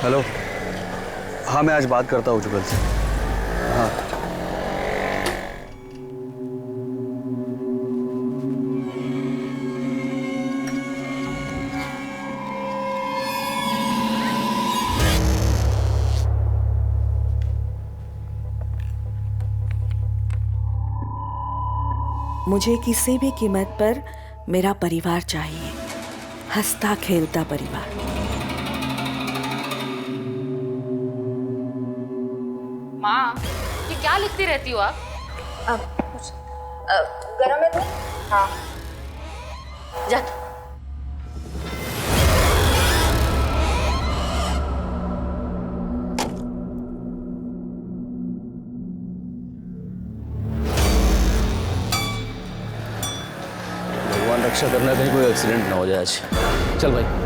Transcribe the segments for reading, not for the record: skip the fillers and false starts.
Hello. हाँ मैं आज बात करता हूँ जुगल से। हाँ मुझे किसी भी कीमत पर मेरा परिवार चाहिए, हंसता खेलता परिवार। माँ, ये क्या लिखती रहती हो आप? गरम है तो? हाँ जा। भगवान रक्षा करना, कहीं कोई एक्सीडेंट ना हो जाए आज। चल भाई।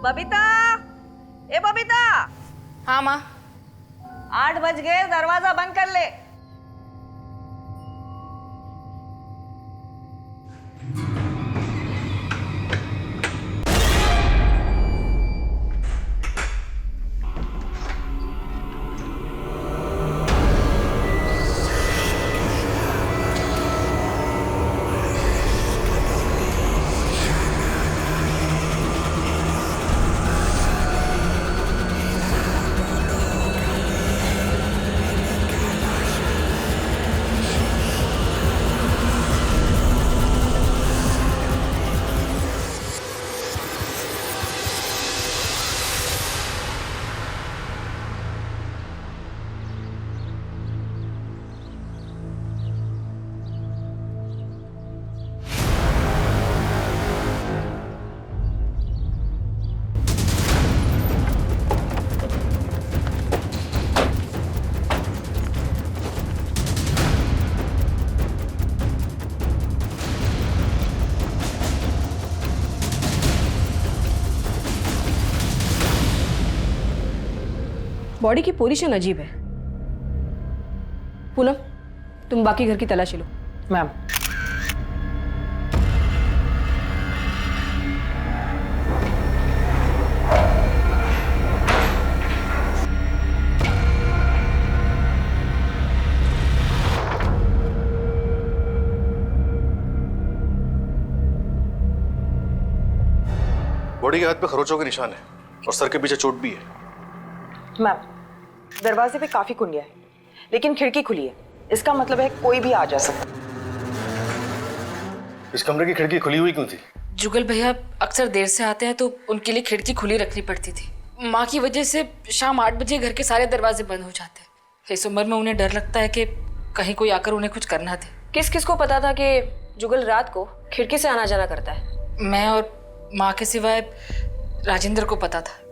बबीता, ए बबीता। हाँ माँ। 8 बज गए, दरवाजा बंद कर ले। बॉडी की पोजीशन अजीब है। पूनम, तुम बाकी घर की तलाशी लो। मैम। बॉडी के हाथ पे खरोचों के निशान है और सर के पीछे चोट भी है। मैम, दरवाजे पे काफी कुंडियां है, लेकिन खिड़की खुली है। इसका मतलब है कोई भी आ जा सकता। इस कमरे की खिड़की खुली हुई क्यों थी? जुगल भैया अक्सर देर से आते हैं तो उनके लिए खिड़की खुली रखनी पड़ती थी। माँ की वजह से शाम 8 बजे घर के सारे दरवाजे बंद हो जाते हैं। इस उम्र में उन्हें डर लगता है कि कहीं कोई आकर उन्हें कुछ करना दे। किस किस को पता था कि जुगल रात को खिड़की से आना जाना करता है? मैं और माँ के सिवाय राजेंद्र को पता था।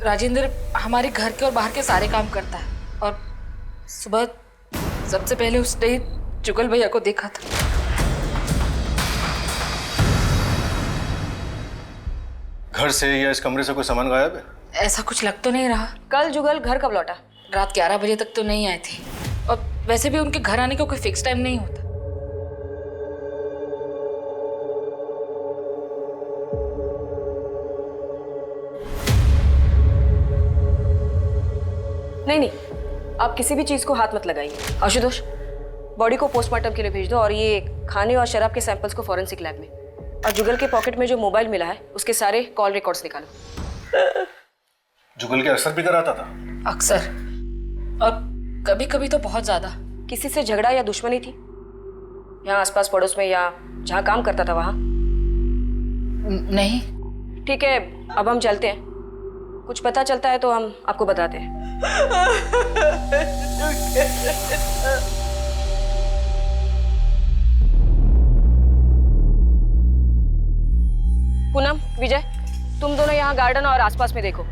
राजेंद्र हमारे घर के और बाहर के सारे काम करता है और सुबह सबसे पहले उसने ही जुगल भैया को देखा था। घर से या इस कमरे से कोई सामान गायब है? ऐसा कुछ लग तो नहीं रहा। कल जुगल घर कब लौटा? रात 11 बजे तक तो नहीं आई थी और वैसे भी उनके घर आने का कोई फिक्स टाइम नहीं होता। नहीं, आप किसी भी चीज को हाथ मत लगाइए। आशुतोष, बॉडी को पोस्टमार्टम के लिए भेज दो और ये खाने और शराब के सैंपल्स को फॉरेंसिक लैब में। और जुगल के पॉकेट में जो मोबाइल मिला है उसके सारे कॉल रिकॉर्ड्स निकालो। जुगल के अक्सर पीकर आता था? अक्सर, और कभी कभी तो बहुत ज्यादा। किसी से झगड़ा या दुश्मनी थी यहाँ आसपास पड़ोस में या जहाँ काम करता था वहाँ? नहीं। ठीक है, अब हम चलते हैं। कुछ पता चलता है तो हम आपको बताते हैं। पूनम, विजय, तुम दोनों यहाँ गार्डन और आसपास में देखो,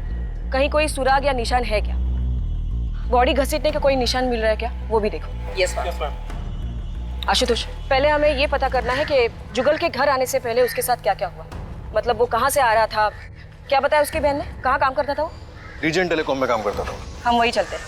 कहीं कोई सुराग या निशान है क्या? बॉडी घसीटने का कोई निशान मिल रहा है क्या, वो भी देखो। Yes ma'am. आशुतोष, पहले हमें ये पता करना है कि जुगल के घर आने से पहले उसके साथ क्या क्या हुआ। मतलब वो कहाँ से आ रहा था, क्या बताया उसकी बहन ने, कहाँ काम करता था वो? रीजन टेलीकॉम में काम करता था। हम वही चलते हैं।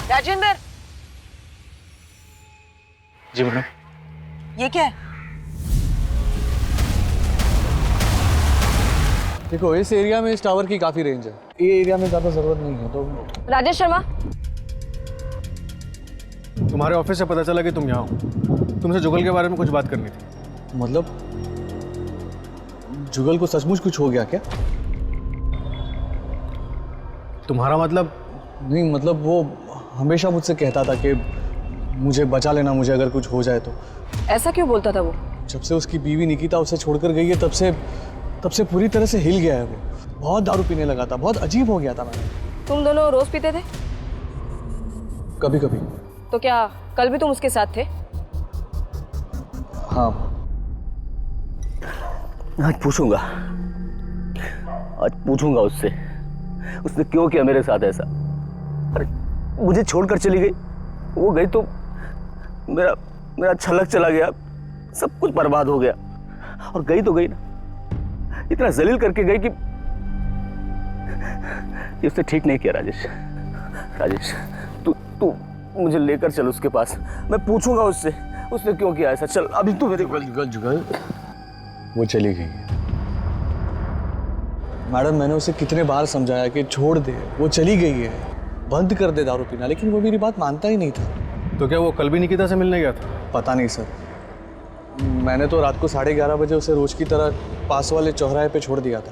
राजेंद्र, जी मैडम। ये क्या है? देखो इस एरिया में इस टावर की काफ़ी रेंज है, ये एरिया में ज़्यादा ज़रूरत नहीं है तो। राजेश शर्मा, तुम्हारे ऑफिस से पता चला कि तुम यहाँ हो। तुमसे जुगल के बारे में कुछ बात करनी थी। मतलब जुगल को सचमुच कुछ हो गया क्या? तुम्हारा मतलब? नहीं मतलब वो हमेशा मुझसे कहता था कि मुझे बचा लेना, मुझे अगर कुछ हो जाए तो। ऐसा क्यों बोलता था वो? जब से उसकी बीवी निकिता उसे छोड़कर गई है तब से पूरी तरह से हिल गया है वो। बहुत दारू पीने लगा था, बहुत अजीब हो गया था। मैंने तुम दोनों रोज पीते थे? कभी कभी। तो क्या कल भी तुम उसके साथ थे? हाँ। आज पूछूंगा उससे, उसने क्यों किया मेरे साथ ऐसा। अरे मुझे छोड़कर चली गई, वो गई तो मेरा छलक चला गया, सब कुछ बर्बाद हो गया। और गई तो गई ना, इतना जलील करके गई कि उसने ठीक नहीं किया। राजेश तू मुझे लेकर चल उसके पास, मैं पूछूंगा उससे उसने क्यों किया ऐसा। चल अभी तू मेरे जुगल वो चली गई है मैडम। मैंने उसे कितने बार समझाया कि छोड़ दे, वो चली गई है, बंद कर दे दारू पीना, लेकिन वो मेरी बात मानता ही नहीं था। तो क्या वो कल भी निकिता से मिलने गया था? पता नहीं सर, मैंने तो रात को 11:30 बजे उसे रोज की तरह पास वाले चौराहे पे छोड़ दिया था।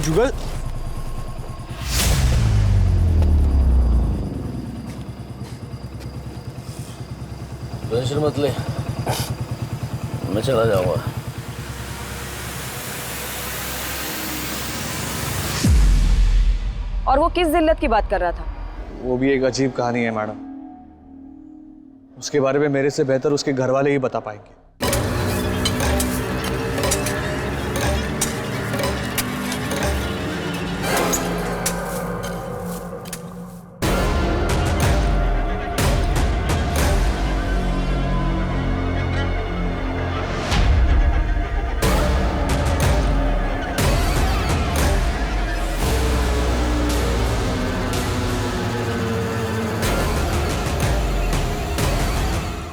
जुगल टेंशन मत ले, मैं चला जाऊंगा। और वो किस जिल्लत की बात कर रहा था? वो भी एक अजीब कहानी है मैडम, उसके बारे में मेरे से बेहतर उसके घर वाले ही बता पाएंगे।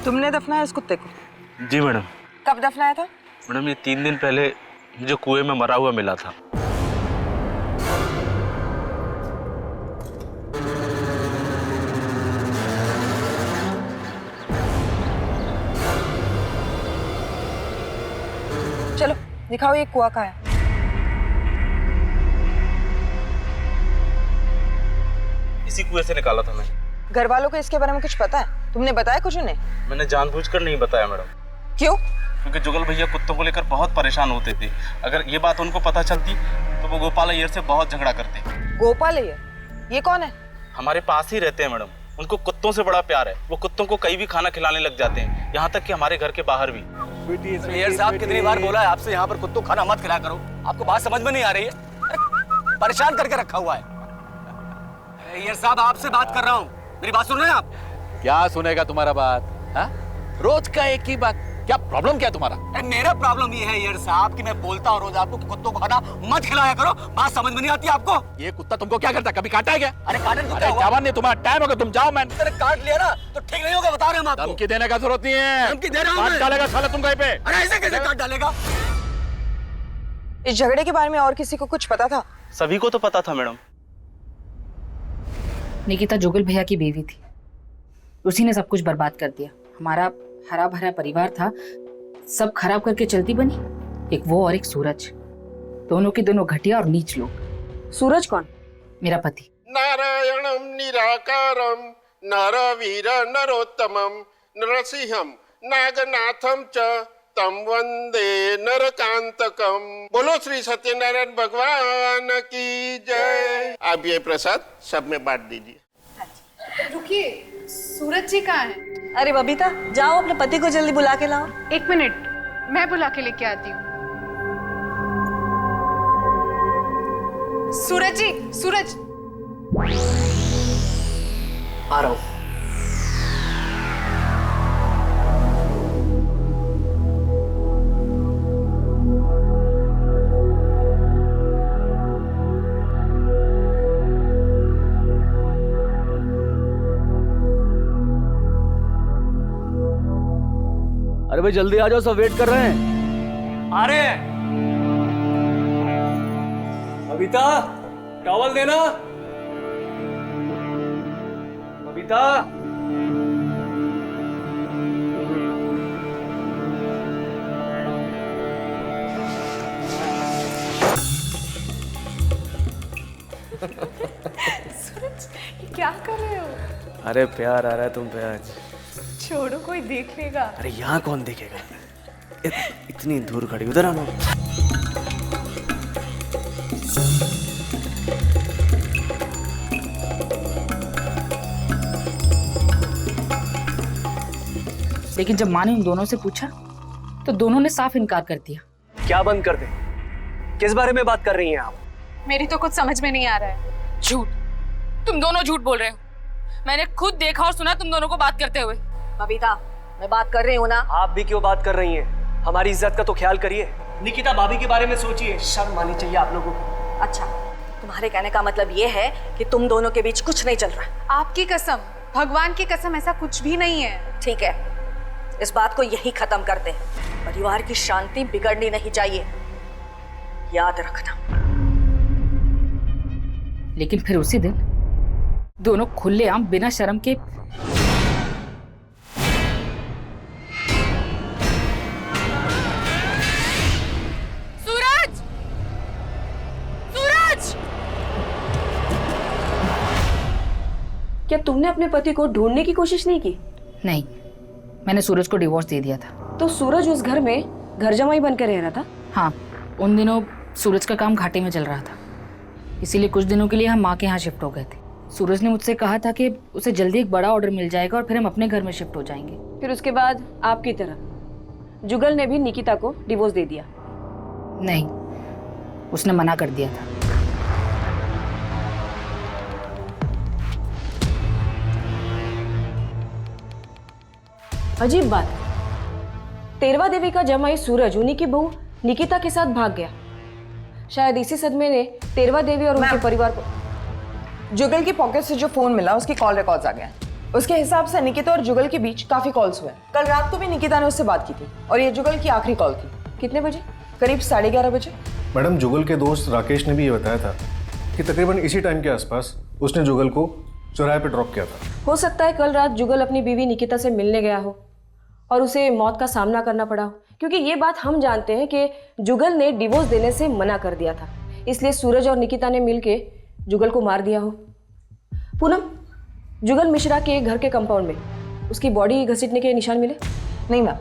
तुमने दफनाया इस कुत्ते को? जी मैडम। कब दफनाया था? मैडम ये 3 दिन पहले मुझे कुएं में मरा हुआ मिला था। चलो दिखाओ ये कुआं कहाँ है। इसी कुएं से निकाला था मैंने। घर वालों को इसके बारे में कुछ पता है? तुमने बताया कुछ उन्हें? मैंने जानबूझकर नहीं बताया मैडम, क्यों? क्योंकि जुगल भैया कुत्तों को लेकर बहुत परेशान होते थे। अगर ये बात उनको पता चलती तो वो गोपाल अय्यर से बहुत झगड़ा करते। गोपाल अय्यर? ये कौन है? हमारे पास ही रहते हैं मैडम, उनको कुत्तों से बड़ा प्यार है। वो कुत्तों को कहीं भी खाना खिलाने लग जाते हैं, यहाँ तक कि हमारे घर के बाहर भी। अय्यर साहब कितनी बार बोला है आपसे यहाँ पर कुत्तों खाना मत खिलाया करो, आपको बात समझ में नहीं आ रही है? परेशान करके रखा हुआ है। अय्यर साहब आपसे बात कर रहा हूँ, मेरी बात सुन रहे हैं आप? क्या सुनेगा तुम्हारा बात? हा? रोज का एक ही बात, क्या प्रॉब्लम क्या तुम्हारा? मेरा प्रॉब्लम ये है अय्यर साहब कि मैं बोलता हूँ रोज आपको कि कुत्तों को खाना मत खिलाया करो, बात समझ में नहीं आती आपको? ये कुत्ता तुमको क्या करता, कभी काटा है क्या? अरे काटन अरे जवान नहीं, तुम्हारा टाइम होगा, तुम जाओ। मैं काट लिया ना तो ठीक नहीं होगा, बता रहे हम आपको। धमकी देने का जरूरत नहीं है, धमकी दे रहा हूं काट मैं। डालेगा साला तुम कहीं पे। अरे ऐसे कैसे काट डालेगा? इस झगड़े के बारे में और किसी को कुछ पता था? सभी को तो पता था मैडम। निकिता जुगल भैया की बीवी थी, उसी ने सब कुछ बर्बाद कर दिया। हमारा हरा भरा परिवार था, सब खराब करके चलती बनी। एक वो और एक सूरज, दोनों के दोनों घटिया और नीच लोग। सूरज कौन? मेरा पति। नारायणं निराकारं नरवीर नरोत्तमं नरसिंहं नागनाथं च तं वंदे नरकांतकम। बोलो श्री सत्यनारायण भगवान की जय। अब ये प्रसाद सब में बांट दीजिए। रुकिए, सूरज जी कहाँ हैं? अरे बबीता, जाओ अपने पति को जल्दी बुला के लाओ। 1 मिनट, मैं बुला के लेके आती हूँ। सूरज जी, सूरज। आ रहा हूँ। अरे भाई जल्दी आ जाओ, सब वेट कर रहे हैं। आ रहे हैं। बबीता, टॉवल देना। बबीता। सूरज, ये क्या कर रहे हो? अरे प्यार आ रहा है तुम पे आज। छोड़ो, कोई देख लेगा। अरे यहाँ कौन देखेगा? इतनी दूर खड़ी, उधर आना। लेकिन जब माँ ने उन दोनों से पूछा तो दोनों ने साफ इनकार कर दिया। क्या बंद कर दे? किस बारे में बात कर रही हैं आप? मेरी तो कुछ समझ में नहीं आ रहा है। झूठ, तुम दोनों झूठ बोल रहे हो। मैंने खुद देखा और सुना तुम दोनों को बात करते हुए। बबीता, मैं बात कर रही हूँ ना। आप भी क्यों बात कर रही हैं? हमारी इज्जत का तो ख्याल करिए। निकिता भाभी के बारे में सोचिए, शर्म आनी चाहिए आप लोगों को। अच्छा, तुम्हारे कहने का मतलब ये है कि तुम दोनों के बीच कुछ नहीं चल रहा? आपकी कसम, भगवान की कसम, ऐसा कुछ भी नहीं है। ठीक है, इस बात को यही खत्म करते हैं। परिवार की शांति बिगड़नी नहीं चाहिए, याद रखना। लेकिन फिर उसी दिन दोनों खुलेआम बिना शर्म के सूरज! सूरज! क्या तुमने अपने पति को ढूंढने की कोशिश नहीं की? नहीं, मैंने सूरज को डिवोर्स दे दिया था। तो सूरज उस घर में घर जमाई बनकर रह रहा था? हाँ, उन दिनों सूरज का काम घाटे में चल रहा था, इसीलिए कुछ दिनों के लिए हम माँ के यहाँ शिफ्ट हो गए थे। सूरज ने मुझसे कहा था कि उसे जल्दी एक बड़ा ऑर्डर मिल जाएगा और फिर हम अपने घर में शिफ्ट हो जाएंगे। फिर उसके बाद आपकी तरह जुगल ने भी निकिता को डिवोर्स दे दिया? नहीं, उसने मना कर दिया था। अजीब बात है, तेरवा देवी का जमाई सूरज उन्हीं की बहू निकिता के साथ भाग गया। शायद इसी सदमे ने तेरवा देवी और उनके परिवार को। जुगल की पॉकेट से जो फोन मिला उसके कॉल रिकॉर्ड्स आ गए। उसके हिसाब से निकिता और जुगल के बीच काफी कॉल्स हुए। कल रात को भी निकिता ने उससे बात की थी और ये जुगल की आखिरी कॉल थी। कितने बजे? करीब 11:30 बजे। मैडम, जुगल के दोस्त राकेश ने भी ये बताया था कि तकरीबन इसी टाइम के आसपास उसने जुगल को चौराहे पे ड्रॉप किया था। हो सकता है कल रात जुगल अपनी बीवी निकिता से मिलने गया हो और उसे मौत का सामना करना पड़ा हो, क्योंकि ये बात हम जानते हैं कि जुगल ने डिवोर्स देने से मना कर दिया था, इसलिए सूरज और निकिता ने मिलके जुगल को मार दिया हो। पूनम, जुगल मिश्रा के घर के कंपाउंड में उसकी बॉडी घसीटने के निशान मिले? नहीं मैम,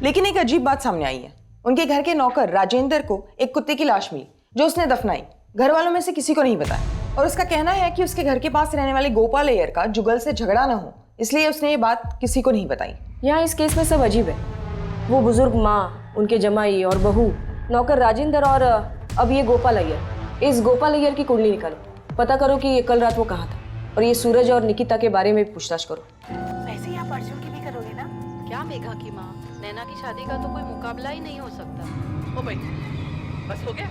लेकिन एक अजीब बात सामने आई है। उनके घर के नौकर राजेंद्र को एक कुत्ते की लाश मिली जो उसने दफनाई। घर वालों में से किसी को नहीं बताया और उसका कहना है कि उसके घर के पास रहने वाले गोपाल अय्यर का जुगल से झगड़ा ना हो, इसलिए उसने ये बात किसी को नहीं बताई। यहाँ इस केस में सब अजीब है। वो बुजुर्ग माँ, उनके जमाई और बहू, नौकर राजेंद्र और अब ये गोपाल अय्यर। इस गोपाल अय्यर की कुंडली निकालो, पता करो कि ये कल रात वो कहाँ था, और ये सूरज और निकिता के बारे में पूछताछ करो। वैसे ही आप अर्जुन की भी करोगे ना? क्या मेघा की माँ, नैना की शादी का तो कोई मुकाबला ही नहीं हो सकता। ओ भाई, बस हो गया।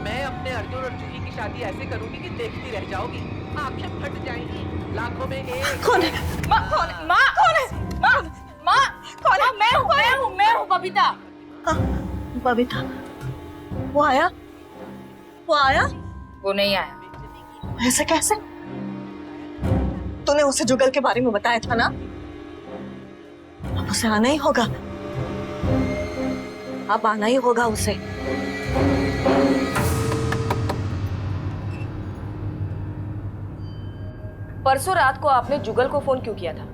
मैं अपने अर्जुन और जूही की शादी ऐसे करूंगी कि देखती रह जाओगी, आंखें फट जाएंगी, लाखों में एक। कौन है? माँ कौन है? माँ कौन है? माँ माँ कौन है? मैं हूँ बबीता। बबीता, वो आया? वो नहीं आया। ऐसे कैसे? तूने उसे जुगल के बारे में बताया था ना? अब उसे आना ही होगा, अब आना ही होगा उसे। परसों रात को आपने जुगल को फोन क्यों किया था?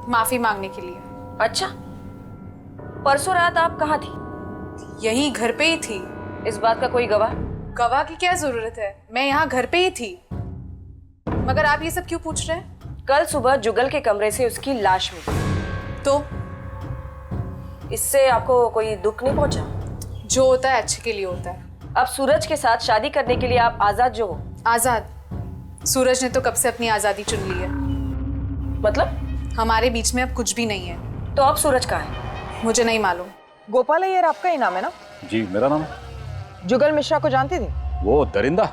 माफी मांगने के लिए। अच्छा, परसों रात आप कहाँ थी? यही घर पे ही थी। इस बात का कोई गवाह? गवाह की क्या जरूरत है, मैं यहाँ घर पे ही थी। मगर आप ये सब क्यों पूछ रहे हैं? कल सुबह जुगल के कमरे से उसकी लाश मिली। तो इससे आपको कोई दुख नहीं पहुंचा? जो होता है अच्छे के लिए होता है। अब सूरज के साथ शादी करने के लिए आप आजाद जो हो। आजाद? सूरज ने तो कब से अपनी आजादी चुन ली है। मतलब? हमारे बीच में अब कुछ भी नहीं है। तो अब सूरज कहाँ है? मुझे नहीं मालूम। गोपाल अय्यर आपका ही नाम है ना? जी मेरा नाम है। जुगल मिश्रा को जानते थे? वो दरिंदा,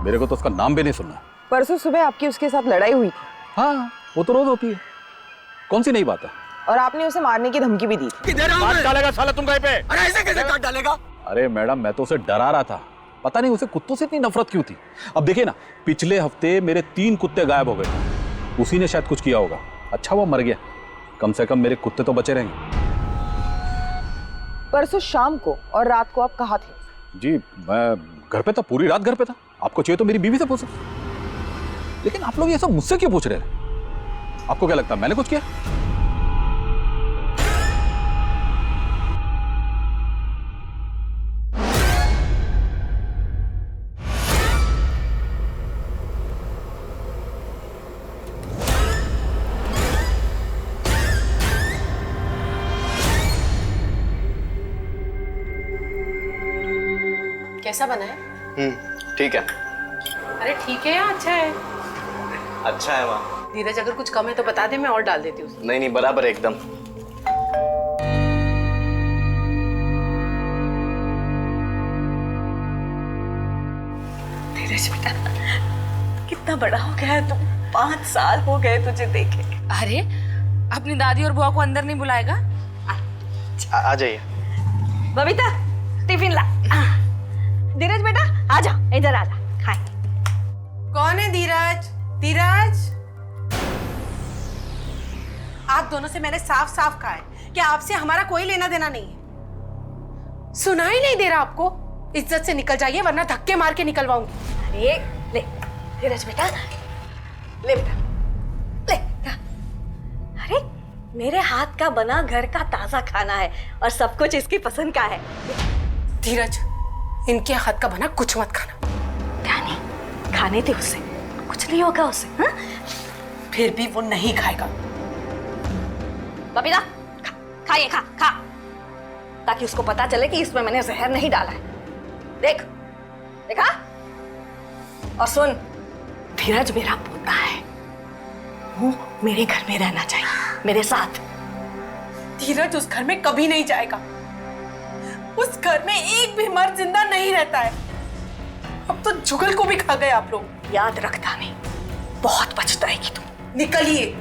मेरे को तो उसका नाम भी नहीं सुनना। परसों सुबह आपकी उसके साथ लड़ाई हुई थी। हाँ वो तो रोज होती है, कौन सी नई बात है? और आपने उसे मारने की धमकी भी दी थी। काट डालेगा साला तुम कहीं पे। अरे ऐसे कैसे काट डालेगा? अरे मैडम मैं तो उसे डरा रहा था, पता नहीं उसे कुत्तों से इतनी नफरत क्यों थी। अब देखिए ना, पिछले हफ्ते मेरे 3 कुत्ते गायब हो गए, उसी ने शायद कुछ किया होगा। अच्छा वो मर गया, कम से कम मेरे कुत्ते तो बचे रहेंगे। परसों शाम को और रात को आप कहाँ थे? जी मैं घर पे था, पूरी रात घर पे था। आपको चाहिए तो मेरी बीवी से पूछो। लेकिन आप लोग ये सब मुझसे क्यों पूछ रहे हैं? आपको क्या लगता है मैंने कुछ किया? कैसा बना है? ठीक है। अरे ठीक है या अच्छा है? अच्छा है माँ। धीरज अगर कुछ कम है तो बता दे, मैं और डाल देती हूँ। नहीं नहीं बराबर है एकदम। धीरज बेटा, कितना बड़ा हो गया है तू। 5 साल हो गए तुझे देखे। अरे अपनी दादी और बुआ को अंदर नहीं बुलाएगा? आ जाइए। बबीता टिफिन ला। धीरज बेटा आजा, इधर आजा, खाए। कौन है धीरज? धीरज, आप दोनों से मैंने साफ साफ कहा है कि आपसे हमारा कोई लेना देना नहीं है। सुनाई नहीं दे रहा आपको? इज्जत से निकल जाइए वरना धक्के मार के निकलवाऊंगी। अरे ले धीरज बेटा, ले बेटा, ले। अरे मेरे हाथ का बना घर का ताजा खाना है और सब कुछ इसकी पसंद का है। धीरज, इनके हाथ का बना कुछ मत खाना। क्या नहीं खाने थे उसे, कुछ नहीं होगा उसे। हाँ? फिर भी वो नहीं खाएगा। बबीता खा ये, खा खा, ताकि उसको पता चले कि इसमें मैंने जहर नहीं डाला है। देख देखा? और सुन, धीरज मेरा पोता है, वो मेरे घर में रहना चाहिए, मेरे साथ। धीरज उस घर में कभी नहीं जाएगा। उस घर में एक भी मर्द जिंदा नहीं रहता है। अब तो जुगल को भी खा गए आप लोग। याद रखता नहीं, बहुत पछताएगी तू। निकलिए।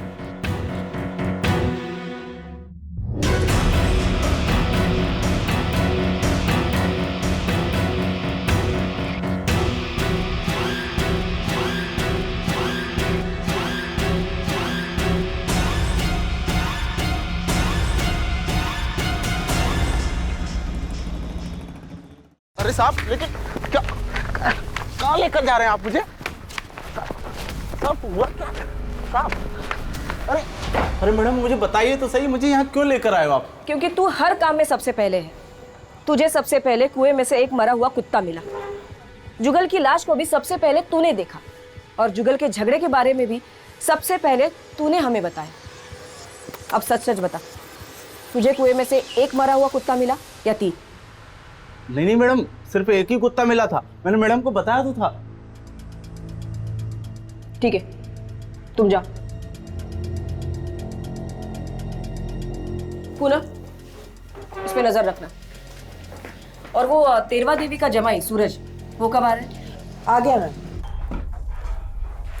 अरे साहब, लेकिन क्या कहाँ लेकर जा रहे हैं आप मुझे? साहब हुआ क्या? साहब अरे अरे मैडम मुझे बताइए तो सही, मुझे यहाँ क्यों लेकर आए हो आप? क्योंकि तू हर काम में सबसे पहले है। तुझे सबसे पहले कुएं में से एक मरा हुआ कुत्ता मिला। जुगल की लाश को भी सबसे पहले तूने देखा, और जुगल के झगड़े के बारे में भी सबसे पहले तूने हमें बताया। अब सच सच बता, तुझे कुएं में से एक मरा हुआ कुत्ता मिला या 3? नहीं मैडम, सिर्फ एक ही कुत्ता मिला था, मैंने मैडम को बताया तो था। ठीक है, तुम जाओ। पूनम, इस पे नजर रखना। और वो तेरवा देवी का जमाई सूरज, वो कब आ रहा है? आ गया मैं।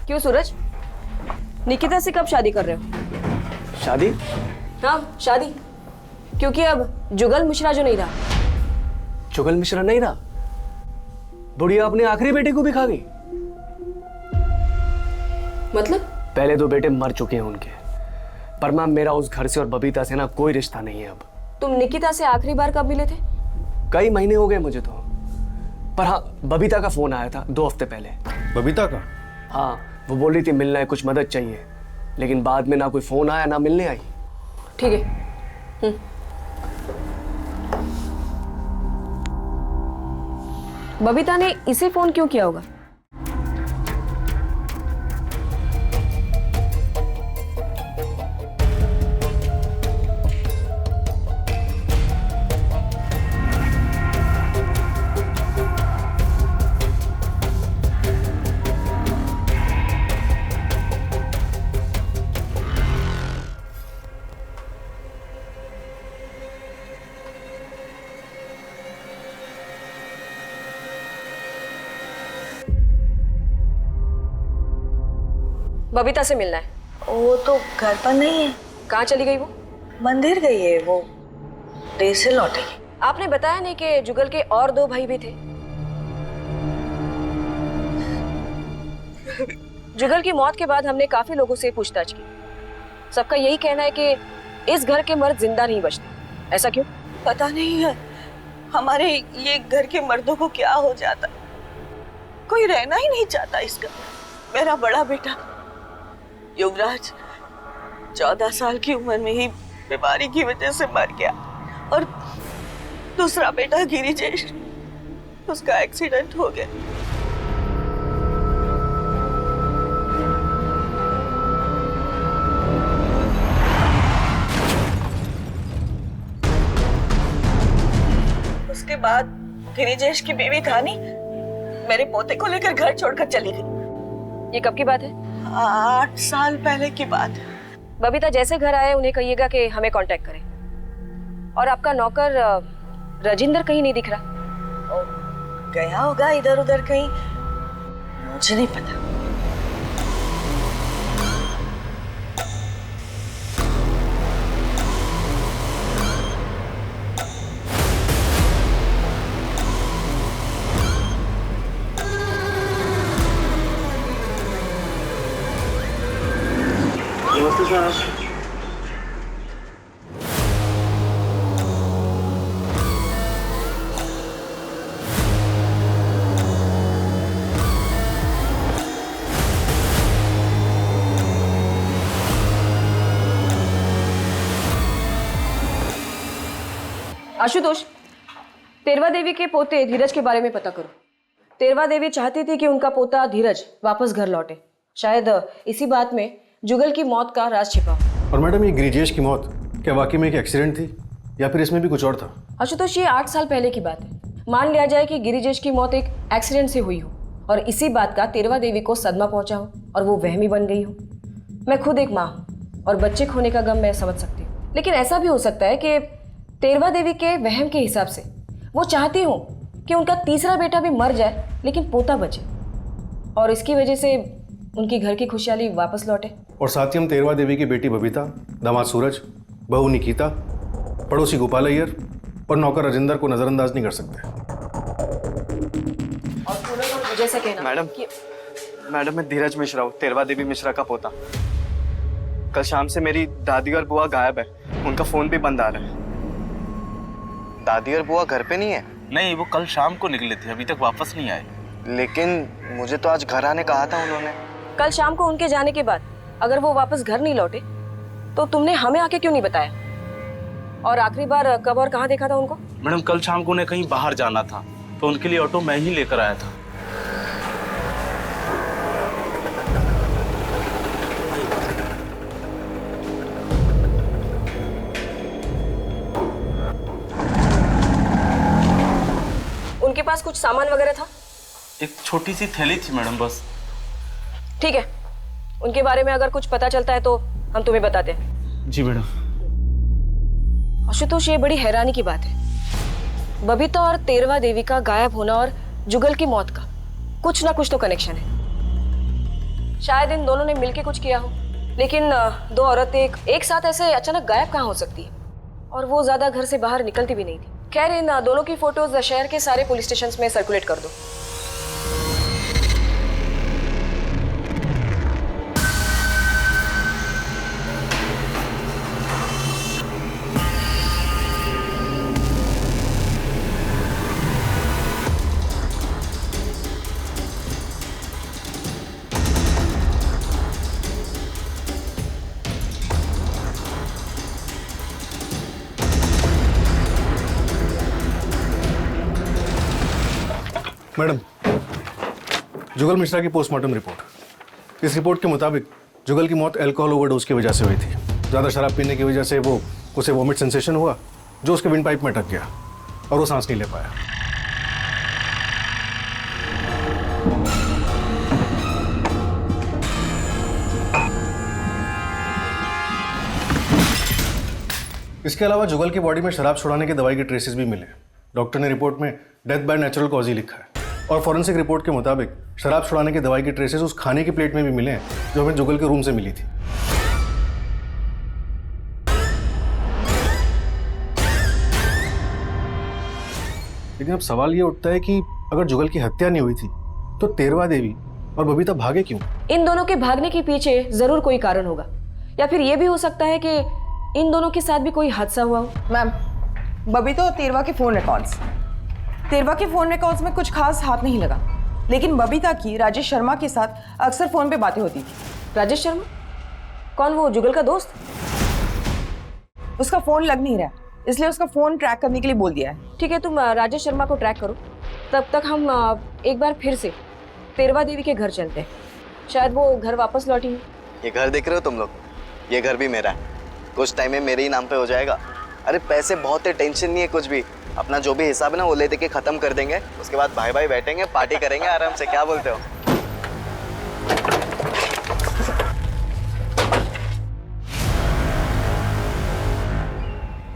क्यों सूरज, निकिता से कब शादी कर रहे हो? शादी? हाँ शादी, क्योंकि अब जुगल मिश्रा जो नहीं रहा। जुगल मिश्रा नहीं रहा? बुढ़िया अपने आखिरी बेटे को भी खा गई। मतलब? पहले 2 बेटे मर चुके हैं उनके, पर मैम मेरा उस घर से और बबीता से ना कोई रिश्ता नहीं है अब। तुम निकिता से आखिरी बार कब मिले थे? कई महीने हो गए मुझे तो, पर हाँ बबीता का फोन आया था 2 हफ्ते पहले। बबीता का? हाँ, वो बोल रही थी मिलना है, कुछ मदद चाहिए, लेकिन बाद में ना कोई फोन आया ना मिलने आई। ठीक है। बबीता ने इसे फोन क्यों किया होगा? बबीता से मिलना है। वो तो घर पर नहीं है। कहाँ चली गई वो? मंदिर गई है वो, देर से लौटेगी। आपने बताया नहीं कि जुगल के और 2 भाई भी थे? जुगल की मौत के बाद हमने काफी लोगों से पूछताछ की। सबका यही कहना है कि इस घर के मर्द जिंदा नहीं बचते। ऐसा क्यों? पता नहीं है, हमारे ये घर के मर्दों को क्या हो जाता, कोई रहना ही नहीं चाहता इस घर में। मेरा बड़ा बेटा युवराज 14 साल की उम्र में ही बीमारी की वजह से मर गया, और दूसरा बेटा गिरिजेश, उसका एक्सीडेंट हो गया। उसके बाद गिरिजेश की बीवी धानी मेरे पोते को लेकर घर छोड़कर चली गई। ये कब की बात है? 8 साल पहले की बात है। बबीता जैसे घर आए उन्हें कहिएगा कि हमें कांटेक्ट करें। और आपका नौकर राजेंद्र कहीं नहीं दिख रहा। गया होगा इधर उधर कहीं, मुझे नहीं पता। नमस्ते साहब। आशुतोष, तेरवा देवी के पोते धीरज के बारे में पता करो। तेरवा देवी चाहती थी कि उनका पोता धीरज वापस घर लौटे। शायद इसी बात में जुगल की मौत का राज छिपा हो। और मैडम, ये गिरिजेश की मौत क्या वाकई में एक एक्सीडेंट थी या फिर इसमें भी कुछ और था? आशुतोष, ये 8 साल पहले की बात है। मान लिया जाए कि गिरिजेश की मौत एक एक्सीडेंट से हुई हो और इसी बात का तेरवा देवी को सदमा पहुंचा हो और वो वहमी बन गई हो। मैं खुद एक माँ हूँ और बच्चे खोने का गम मैं समझ सकती हूँ, लेकिन ऐसा भी हो सकता है कि तेरवा देवी के वहम के हिसाब से वो चाहती हो कि उनका तीसरा बेटा भी मर जाए लेकिन पोता बचे, और इसकी वजह से उनकी घर की खुशहाली वापस लौटे। और साथ ही हम तेरवा देवी की बेटी बबीता, दामाद सूरज, बहू निकिता, पड़ोसी गोपाल अय्यर और नौकर राजेंद्र को नजरअंदाज नहीं कर सकते। और जैसा कहना मैडम मैं धीरज मिश्रा हूँ, तेरवा देवी मिश्रा का पोता। कल शाम से मेरी दादी और बुआ गायब है, उनका फोन भी बंद आ रहा है। दादी और बुआ घर पे नहीं है? नहीं, वो कल शाम को निकले थे, अभी तक वापस नहीं आए। लेकिन मुझे तो आज घर आने कहा था उन्होंने। कल शाम को उनके जाने के बाद अगर वो वापस घर नहीं लौटे तो तुमने हमें आके क्यों नहीं बताया? और आखिरी बार कब और कहाँ देखा था उनको? मैडम, कल शाम को उन्हें कहीं बाहर जाना था तो उनके लिए ऑटो मैं ही लेकर आया था। उनके पास कुछ सामान वगैरह था? एक छोटी सी थैली थी मैडम, बस। ठीक है, उनके बारे में अगर कुछ पता चलता है तो हम तुम्हें बताते हैं। जी मैडम। आशुतोष, ये बड़ी हैरानी की बात है। बबीता और तेरवा देवी का गायब होना और जुगल की मौत का कुछ ना कुछ तो कनेक्शन है। शायद इन दोनों ने मिलकर कुछ किया हो, लेकिन 2 औरतें एक साथ ऐसे अचानक गायब कहाँ हो सकती है? और वो ज्यादा घर से बाहर निकलती भी नहीं थी। खैर, इन दोनों की फोटोज शहर के सारे पुलिस स्टेशन में सर्कुलेट कर दो। मैडम, जुगल मिश्रा की पोस्टमार्टम रिपोर्ट। इस रिपोर्ट के मुताबिक जुगल की मौत अल्कोहल ओवरडोज की वजह से हुई थी। ज़्यादा शराब पीने की वजह से उसे वॉमिट सेंसेशन हुआ जो उसके विंड पाइप में अटक गया और वो सांस नहीं ले पाया। इसके अलावा जुगल की बॉडी में शराब छुड़ाने की दवाई के ट्रेसेस भी मिले। डॉक्टर ने रिपोर्ट में death by natural cause he लिखा है और फॉरेंसिक रिपोर्ट के मुताबिक शराब छुड़ाने की दवाई की ट्रेसेस उस खाने की प्लेट में भी मिले हैं जो हमें जुगल के रूम से मिली थी। लेकिन अब सवाल ये उठता है कि अगर जुगल की हत्या नहीं हुई थी तो तेरवा देवी और बबीता भागे क्यों? इन दोनों के भागने के पीछे जरूर कोई कारण होगा, या फिर ये भी हो सकता है कि इन दोनों के साथ भी कोई हादसा हुआ हो। मैम, बबीता और तेरवा के फोन रिकॉर्ड्स में कुछ खास हाथ नहीं लगा, लेकिन बबीता की राजेश शर्मा के साथ अक्सर फोन पे बातें होती थी। राजेश शर्मा? कौन, वो जुगल का दोस्त? उसका फोन लग नहीं रहा, इसलिए उसका फोन ट्रैक करने के लिए बोल दिया है। ठीक है, तुम राजेश शर्मा को ट्रैक करो, तब तक हम एक बार फिर से तेरवा देवी के घर चलते हैं। शायद वो घर वापस लौटी है। ये घर देख रहे हो तुम लोग, ये घर भी मेरा है, कुछ टाइम में मेरे ही नाम पे हो जाएगा। अरे पैसे बहुत है, टेंशन नहीं है कुछ भी, अपना जो भी हिसाब है ना वो ले दे के खत्म कर देंगे, उसके बाद भाई भाई बैठेंगे, पार्टी करेंगे आराम से। क्या बोलते हो?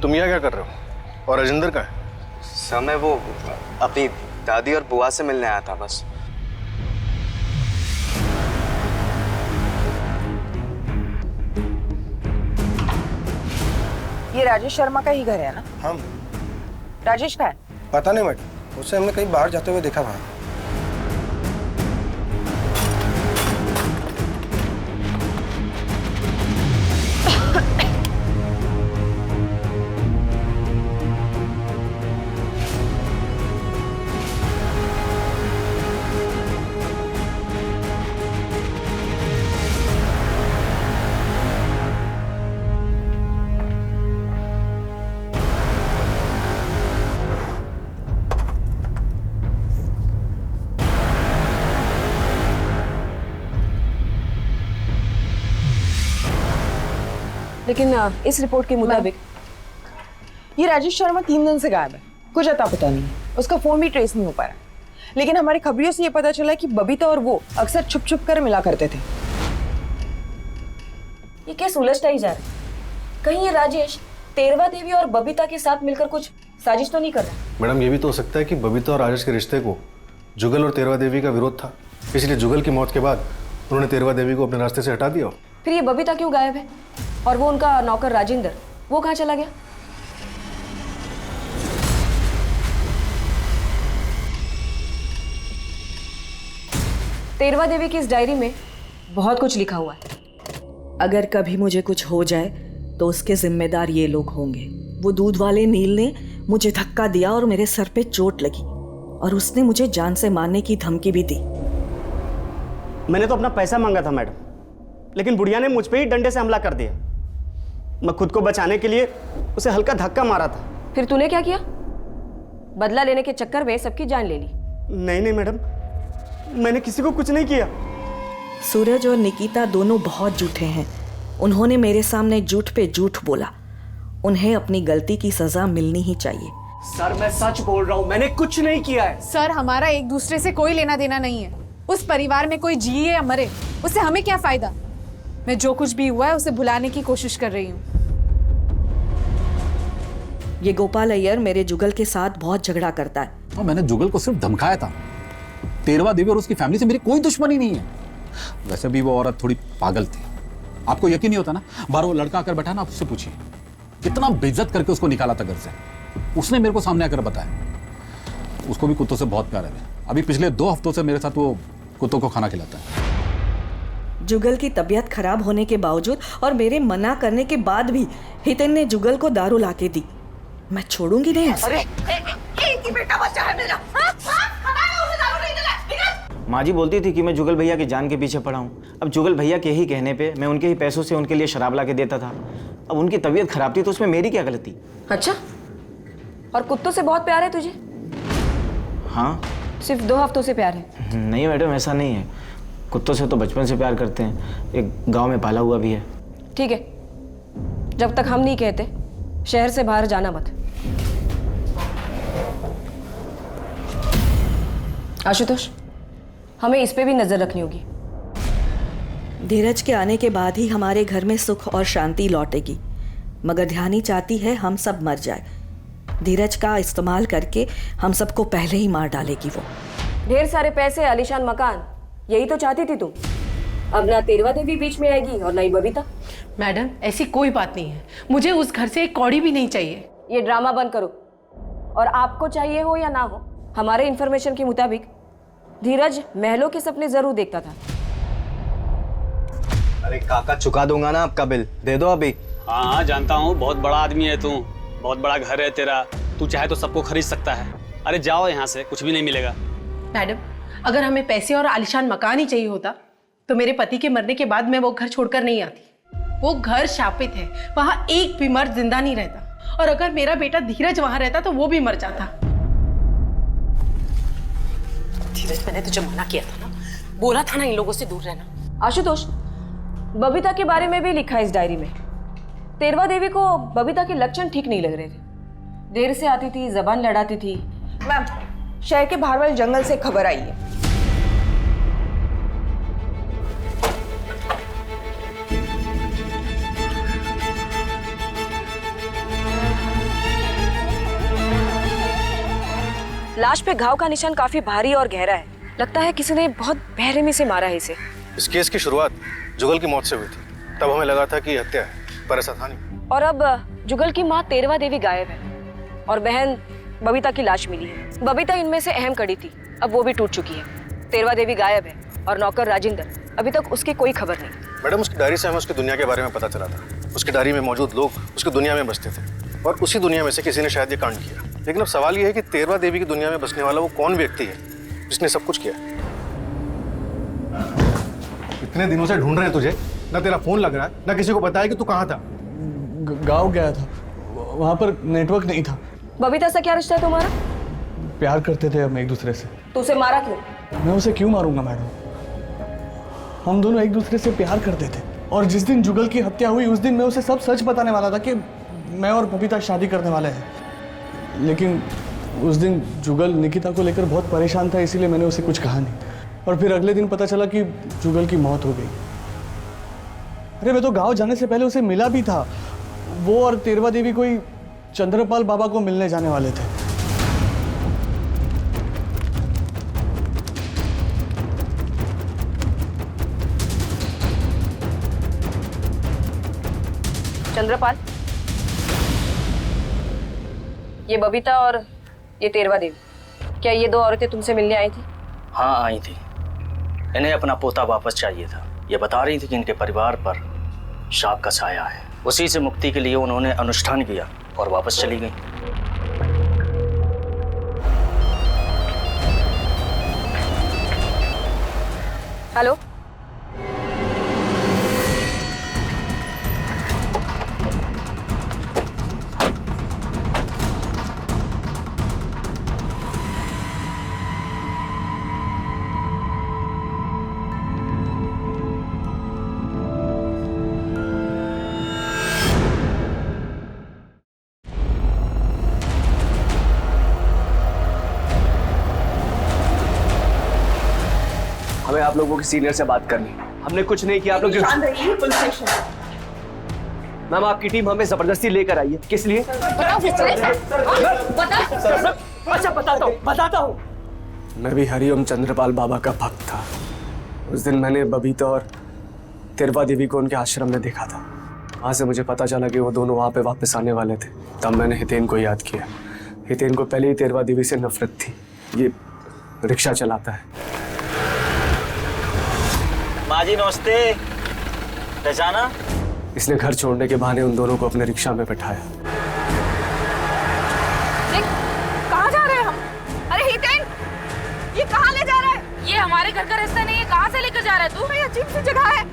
तुम यहाँ क्या कर रहे हो? और राजेंद्र का है? सर मैं वो अपनी दादी और बुआ से मिलने आया था बस। ये राजेश शर्मा का ही घर है ना? हम राजेश का है? पता नहीं मैडम, उससे हमने कहीं बाहर जाते हुए देखा वहाँ। लेकिन इस रिपोर्ट के मुताबिक ये राजेश शर्मा 3 दिन से गायब है, कुछ अता पता नहीं है, उसका फोन भी ट्रेस नहीं हो पा रहा। लेकिन हमारी खबरियों से ये पता चला कि बबीता और वो अक्सर छुप छुप कर मिला करते थे। ये केस उलझता ही जा रहा है। कहीं ये राजेश तेरवा देवी और बबीता के साथ मिलकर कुछ साजिश तो नहीं कर रहा? मैडम ये भी तो हो सकता है कि बबीता और राजेश के रिश्ते को जुगल और तेरवा देवी का विरोध था, इसलिए जुगल की मौत के बाद उन्होंने तेरवा देवी को अपने रास्ते से हटा दिया। फिर ये बबीता क्यों गायब है? और वो उनका नौकर राजेंद्र, वो कहाँ चला गया? तेरवा देवी की इस डायरी में बहुत कुछ लिखा हुआ है। अगर कभी मुझे कुछ हो जाए तो उसके जिम्मेदार ये लोग होंगे। वो दूध वाले नील ने मुझे धक्का दिया और मेरे सर पे चोट लगी और उसने मुझे जान से मारने की धमकी भी दी। मैंने तो अपना पैसा मांगा था मैडम, लेकिन बुढ़िया ने मुझ पे ही डंडे से हमला कर दिया। मैं खुद को बचाने के लिए उसे हल्का धक्का मारा था। फिर तूने क्या किया? बदला लेने के चक्कर में सबकी जान ले ली? नहीं मैडम, मैंने किसी को कुछ नहीं किया। सूरज और निकिता दोनों बहुत झूठे हैं। उन्होंने मेरे सामने झूठ पे झूठ बोला। उन्हें अपनी गलती की सजा मिलनी ही चाहिए। सर मैं सच बोल रहा हूँ, मैंने कुछ नहीं किया है। सर हमारा एक दूसरे से कोई लेना देना नहीं है। उस परिवार में कोई जिए या मरे उससे हमें क्या फायदा। मैं जो कुछ भी हुआ है उसे भुलाने की कोशिश कर रही हूँ। ये गोपाल अय्यर मेरे जुगल के साथ बहुत झगड़ा करता है। और मैंने जुगल को सिर्फ धमकाया था। तेरवा देवी और उसकी फैमिली से मेरी कोई दुश्मनी नहीं है। वैसे भी वो औरत थोड़ी पागल थी। आपको यकीन नहीं होता ना, बार वो लड़का आकर बैठा ना, आप उससे पूछिए कितना बेइज्जत करके उसको निकाला था घर से। उसने मेरे को सामने आकर बताया। उसको भी कुत्तों से बहुत प्यार है। अभी पिछले 2 हफ्तों से मेरे साथ वो कुत्तों को खाना खिलाता है। जुगल की तबीयत खराब होने के बावजूद और मेरे मना करने के बाद भी हितेन ने जुगल को दारू लाके दी। मैं छोड़ूंगी नहीं उसे। अरे एक ही बेटा बच्चा है मेरा। उसे दारू नहीं दिला। माँ जी बोलती थी कि मैं जुगल भैया की जान के पीछे पड़ा हूँ। अब जुगल भैया के ही कहने पे मैं उनके ही पैसों से उनके लिए शराब ला के देता था। अब उनकी तबीयत खराब थी तो उसमें मेरी क्या गलती? अच्छा, और कुत्तों से बहुत प्यार है तुझे? हाँ। सिर्फ 2 हफ्तों से प्यार है? नहीं मैडम, ऐसा नहीं है। कुत्तों से तो बचपन से प्यार करते हैं, एक गांव में पाला हुआ भी है। ठीक है, जब तक हम नहीं कहते शहर से बाहर जाना मत। आशुतोष, हमें इस पे भी नजर रखनी होगी। धीरज के आने के बाद ही हमारे घर में सुख और शांति लौटेगी, मगर ध्यानी चाहती है हम सब मर जाए। धीरज का इस्तेमाल करके हम सबको पहले ही मार डालेगी वो। ढेर सारे पैसे, आलीशान मकान, यही तो चाहती थी तुम। अब ना तेरवा देवी बीच में आएगी और ना ही बबीता। मैडम ऐसी कोई बात नहीं है, मुझे उस घर से एक कौड़ी भी नहीं चाहिए। ये ड्रामा बंद करो। और आपको चाहिए हो या ना हो, हमारे इंफॉर्मेशन के मुताबिक धीरज महलों के सपने जरूर देखता था। अरे काका चुका दूंगा ना आपका बिल, दे दो अभी। हाँ हाँ जानता हूँ, बहुत बड़ा आदमी है तू, बहुत बड़ा घर है तेरा, तू चाहे तो सबको खरीद सकता है। अरे जाओ यहाँ से, कुछ भी नहीं मिलेगा। मैडम अगर हमें पैसे और आलीशान मकान ही चाहिए होता तो मेरे पति के मरने के बाद मैं वो घर छोड़कर नहीं आती। वो घर शापित है, वहां एक भी मर्द जिंदा नहीं रहता, और अगर मेरा बेटा धीरज वहां रहता तो वो भी मर जाता। धीरज मैंने तुझे मना किया था ना, बोला था ना इन लोगों से दूर रहना। आशुतोष, बबीता के बारे में भी लिखा है इस डायरी में। तेरवा देवी को बबीता के लक्षण ठीक नहीं लग रहे थे। देर से आती थी, जबान लड़ाती थी। मैम शहर के बाहर वाले जंगल से खबर आई है। लाश पे घाव का निशान काफी भारी और गहरा है। लगता है किसी ने बहुत बेरहमी से मारा है इसे। इस केस की शुरुआत जुगल की मौत से हुई थी, तब हमें लगा था कि हत्या है, पर ऐसा था नहीं। और अब जुगल की माँ तेरवा देवी गायब है और बहन बबीता की लाश मिली है। बबीता इनमें से अहम कड़ी थी, अब वो भी टूट चुकी है। तेरवा देवी गायब है और नौकर राजेंद्र, अभी तक उसकी कोई खबर नहीं। मैडम उसकी डायरी से हमें उसकी दुनिया के बारे में पता चला था। उसकी डायरी में मौजूद लोग उसकी दुनिया में बसते थे और उसी दुनिया में से किसी ने शायद ये कांड किया। लेकिन अब सवाल ये है कि तेरवा देवी की दुनिया में बसने वाला वो कौन व्यक्ति है जिसने सब कुछ किया। इतने दिनों से ढूंढ रहे हैं तुझे, ना तेरा फोन लग रहा है, ना किसी को पता है कि तू कहाँ था। गाँव गया था, वहाँ पर नेटवर्क नहीं था। बबीता से क्या रिश्ता है तुम्हारा? प्यार करते थे हम एक दूसरे से। तो उसे मारा क्यों? मैं उसे क्यों मारूंगा मैडम? हम दोनों एक दूसरे से प्यार करते थे और जिस दिन जुगल की हत्या हुई उस दिन मैं उसे सब सच बताने वाला था कि मैं और बबीता शादी करने वाले हैं। लेकिन उस दिन जुगल निकिता को लेकर बहुत परेशान था, इसीलिए मैंने उसे कुछ कहा नहीं। और फिर अगले दिन पता चला कि जुगल की मौत हो गई। अरे मैं तो गांव जाने से पहले उसे मिला भी था। वो और तेरवा देवी कोई चंद्रपाल बाबा को मिलने जाने वाले थे। चंद्रपाल, ये बबीता और ये तेरवा देवी, क्या ये दो औरतें तुमसे मिलने आई थी? हाँ आई थी। इन्हें अपना पोता वापस चाहिए था। ये बता रही थी कि इनके परिवार पर शाप का साया है। उसी से मुक्ति के लिए उन्होंने अनुष्ठान किया और वापस चली गई। हेलो, हमें आप लोगों के सीनियर से बात करनी। हमने कुछ नहीं किया, आप लोग मैम आपकी टीम हमें जबरदस्ती लेकर आई है। किस लिए? अच्छा बताता हूँ। मैं भी हरिओम चंद्रपाल बाबा का भक्त था। उस दिन मैंने बबीता और तेरवा देवी को उनके आश्रम में देखा था। वहाँ से मुझे पता चला कि वो दोनों वहाँ पे वापस आने वाले थे। तब मैंने हितेन को याद किया। हितेन को पहले ही तेरवा देवी से नफरत थी। ये रिक्शा चलाता है। माजी नमस्ते, पहचाना? इसने घर छोड़ने के बहाने उन दोनों को अपने रिक्शा में बैठाया। कहाँ जा रहे हैं हम? अरे हितेन, ये कहाँ ले जा रहा है? ये हमारे घर का रास्ता नहीं है, कहाँ से लेकर जा रहा है तू? भाई अजीब सी जगह है।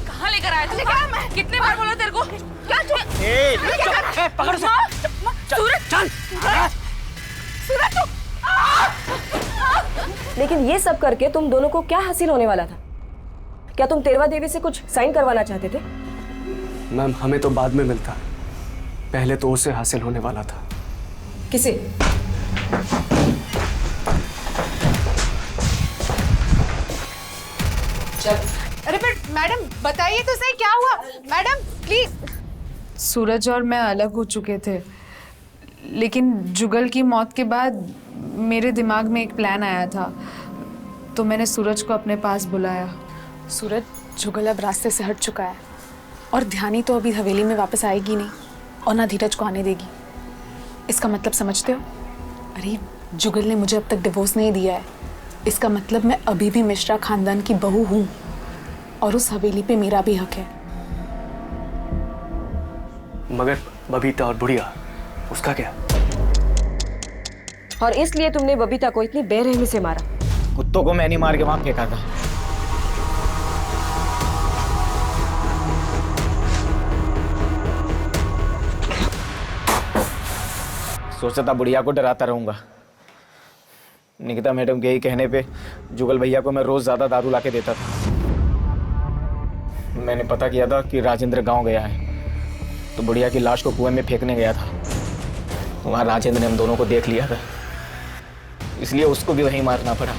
कहाँ लेकर आया तू? मैं कितने बार बोला तेरे को? क्या पकड़ सूरज, चल सूरज तू। लेकिन ये सब करके तुम दोनों को क्या हासिल होने वाला था? क्या तुम तेरवा देवी से कुछ साइन करवाना चाहते थे? मैम हमें तो बाद में मिलता, पहले तो उसे हासिल होने वाला था। किसे? अरे पर मैडम बताइए तो सही क्या हुआ? Madam please. सूरज और मैं अलग हो चुके थे, लेकिन जुगल की मौत के बाद मेरे दिमाग में एक प्लान आया था, तो मैंने सूरज को अपने पास बुलाया। सूरज, जुगल अब रास्ते से हट चुका है और ध्यानी तो अभी हवेली में वापस आएगी नहीं और ना धीरज को आने देगी। इसका मतलब समझते हो? अरे जुगल ने मुझे अब तक डिवोर्स नहीं दिया है। इसका मतलब मैं अभी भी मिश्रा खानदान की बहू हूँ और उस हवेली पे मेरा भी हक है। मगर बबीता और बुढ़िया, उसका क्या? और इसलिए तुमने बबीता को इतनी बेरहमी से मारा? कुत्तों को मैं नहीं मार के वहां फेंका था। सोचा था बुढ़िया को डराता रहूंगा। निकिता मैडम के ही कहने पे जुगल भैया को मैं रोज ज्यादा दारू लाके देता था। मैंने पता किया था कि राजेंद्र गांव गया है, तो बुढ़िया की लाश को कुएं में फेंकने गया था। वहां राजेंद्र ने हम दोनों को देख लिया था, इसलिए उसको भी वहीं मारना पड़ा।